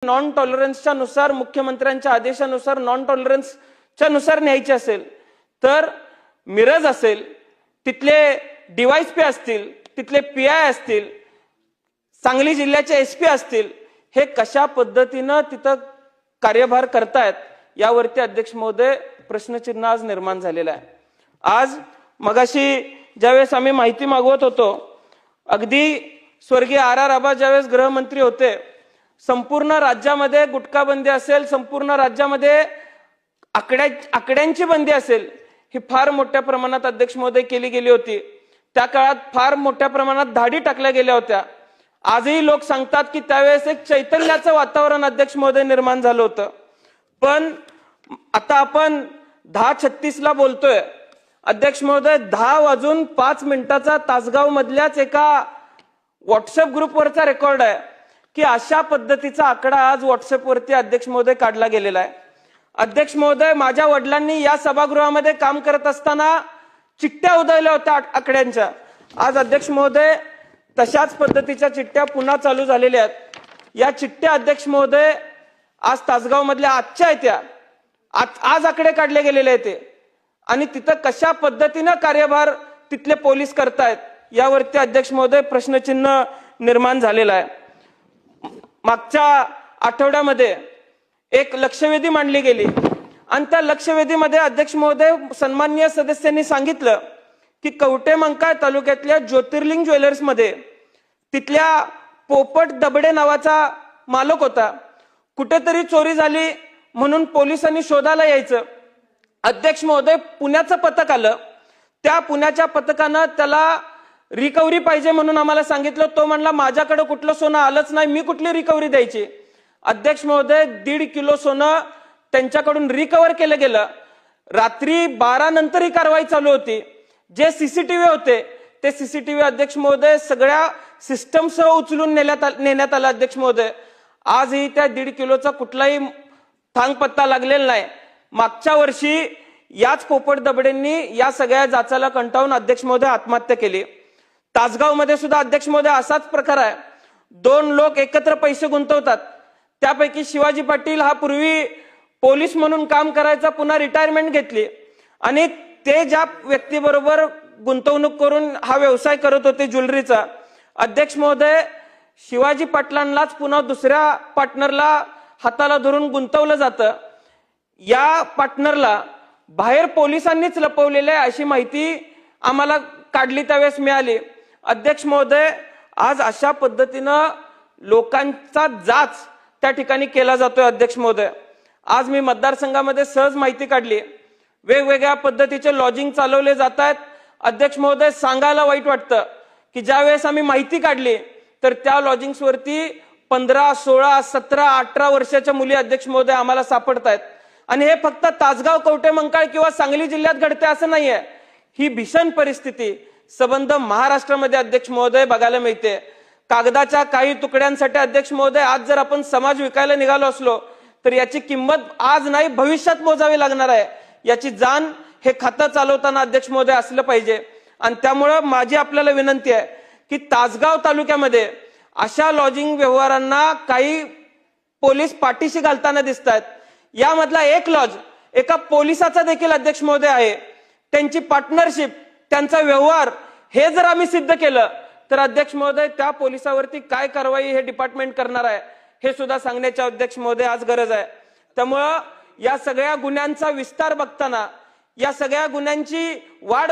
Non टॉलरन्सच्या नुसार, मुख्यमंत्र्यांच्या आदेशानुसार नॉन टॉलरन्सच्या नुसार न्यायची असेल तर मिरज असेल, तिथले डीवायएसपी असतील, तिथले पीआय असतील, सांगली जिल्ह्याचे एसपी असतील, हे कशा पद्धतीनं तिथं कार्यभार करतायत यावरती अध्यक्ष महोदय प्रश्नचिन्ह आज निर्माण झालेला आहे। आज मगाशी ज्यावेळेस आम्ही माहिती मागवत होतो, अगदी स्वर्गीय आर आबा ज्यावेळेस गृहमंत्री होते, संपूर्ण राज्यामध्ये गुटखा बंदी असेल, संपूर्ण राज्यामध्ये आकड्यांची बंदी असेल, ही फार मोठ्या प्रमाणात अध्यक्ष महोदय केली गेली होती। त्या काळात फार मोठ्या प्रमाणात धाडी टाकल्या गेल्या होत्या। आजही लोक सांगतात की त्यावेळेस एक चैतन्याचं वातावरण अध्यक्ष महोदय निर्माण झालं होतं। पण आता आपण 10:36 ला बोलतोय। अध्यक्ष महोदय 10:05 तासगाव मधल्याच एका व्हॉट्सअप ग्रुपवरचा रेकॉर्ड आहे की अशा पद्धतीचा आकडा आज व्हॉट्सअप वरती अध्यक्ष महोदय काढला गेलेला आहे। अध्यक्ष महोदय, माझ्या वडिलांनी या सभागृहामध्ये काम करत असताना चिठ्ठ्या उधळल्या होत्या आकड्यांच्या। आज अध्यक्ष महोदय तशाच पद्धतीच्या चिठ्ठ्या पुन्हा चालू झालेल्या आहेत। या चिठ्ठ्या अध्यक्ष महोदय आज तासगाव मधल्या आजच्या आहेत, त्या आज आकडे काढले गेलेले आहेत आणि तिथं कशा पद्धतीनं कार्यभार तिथले पोलीस करतायत यावरती अध्यक्ष महोदय प्रश्नचिन्ह निर्माण झालेला आहे। मागच्या आठवड्यामध्ये एक लक्षवेधी मांडली गेली आणि त्या लक्षवेधीमध्ये अध्यक्ष महोदय सन्माननीय सदस्यांनी सांगितलं की कवठेमंकाळ तालुक्यातल्या ज्योतिर्लिंग ज्वेलर्स मध्ये तिथल्या पोपट दबडे नावाचा मालक होता। कुठेतरी चोरी झाली म्हणून पोलिसांनी शोधायला यायचं। अध्यक्ष महोदय, पुण्याचं पथक आलं, त्या पुण्याच्या पथकानं त्याला रिकव्हरी पाहिजे म्हणून आम्हाला सांगितलं। तो म्हणला माझ्याकडे कुठलं सोनं आलंच नाही, मी कुठली रिकव्हरी द्यायची। अध्यक्ष महोदय, 1.5 किलो सोनं त्यांच्याकडून रिकव्हर केलं गेलं। रात्री 12 नंतर ही कारवाई चालू होती। जे सीसीटीव्ही होते ते सीसीटीव्ही अध्यक्ष महोदय सगळ्या सिस्टमसह उचलून नेण्यात आलं। अध्यक्ष महोदय, आजही त्या 1.5 किलोचा कुठलाही थांग पत्ता लागलेला नाही। मागच्या वर्षी याच पोपट दबडेंनी या सगळ्या जाचाला कंटाळून अध्यक्ष महोदय आत्महत्या केली। तासगाव मध्ये सुद्धा अध्यक्ष महोदय असाच प्रकार आहे। 2 लोक एकत्र पैसे गुंतवतात, त्यापैकी शिवाजी पाटील हा पूर्वी पोलीस म्हणून काम करायचा, पुन्हा रिटायरमेंट घेतली आणि ते ज्या व्यक्तीबरोबर गुंतवणूक करून हा व्यवसाय करत होते ज्वेलरीचा, अध्यक्ष महोदय शिवाजी पाटलांनाच पुन्हा दुसऱ्या पार्टनरला हाताला धरून गुंतवलं जातं। या पार्टनरला बाहेर पोलिसांनीच लपवलेलं आहे अशी माहिती आम्हाला काढली त्यावेळेस मिळाली। अध्यक्ष महोदय, आज अशा पद्धतीनं लोकांचा जाच त्या ठिकाणी केला जातोय। अध्यक्ष महोदय, आज मी मतदारसंघामध्ये सहज माहिती काढली, वेगवेगळ्या पद्धतीचे लॉजिंग चालवले जात आहेत। अध्यक्ष महोदय, सांगायला वाईट वाटतं की ज्यावेळेस आम्ही माहिती काढली तर त्या लॉजिंग्स वरती 15, 16, 17, 18 वर्षाच्या मुली अध्यक्ष महोदय आम्हाला सापडतायत आणि हे फक्त तासगाव, कवठेमंकाळ किंवा सांगली जिल्ह्यात घडते असं नाहीये। ही भीषण परिस्थिती संबंध महाराष्ट्रामध्ये अध्यक्ष महोदय बघायला मिळते। कागदाच्या काही तुकड्यांसाठी अध्यक्ष महोदय आज जर आपण समाज विकायला निघालो असलो तर याची किंमत आज नाही भविष्यात मोजावी लागणार आहे। याची जाण हे खातं चालवताना अध्यक्ष महोदय असलं पाहिजे आणि त्यामुळे माझी आपल्याला विनंती आहे की तासगाव तालुक्यामध्ये अशा लॉजिंग व्यवहारांना काही पोलीस पाठीशी घालताना दिसतात। यामधला एक लॉज एका पोलिसाचा देखील अध्यक्ष महोदय आहे। त्यांची पार्टनरशिप, त्यांचा व्यवहार हे जर आम्ही सिद्ध केलं तर अध्यक्ष महोदय त्या पोलिसावरती काय कारवाई हे डिपार्टमेंट करणार आहे हे सुद्धा सांगण्याची अध्यक्ष महोदय आज गरज आहे। त्यामुळे या सगळ्या गुन्ह्यांचा विस्तार बघताना, या सगळ्या गुन्ह्यांची वाढ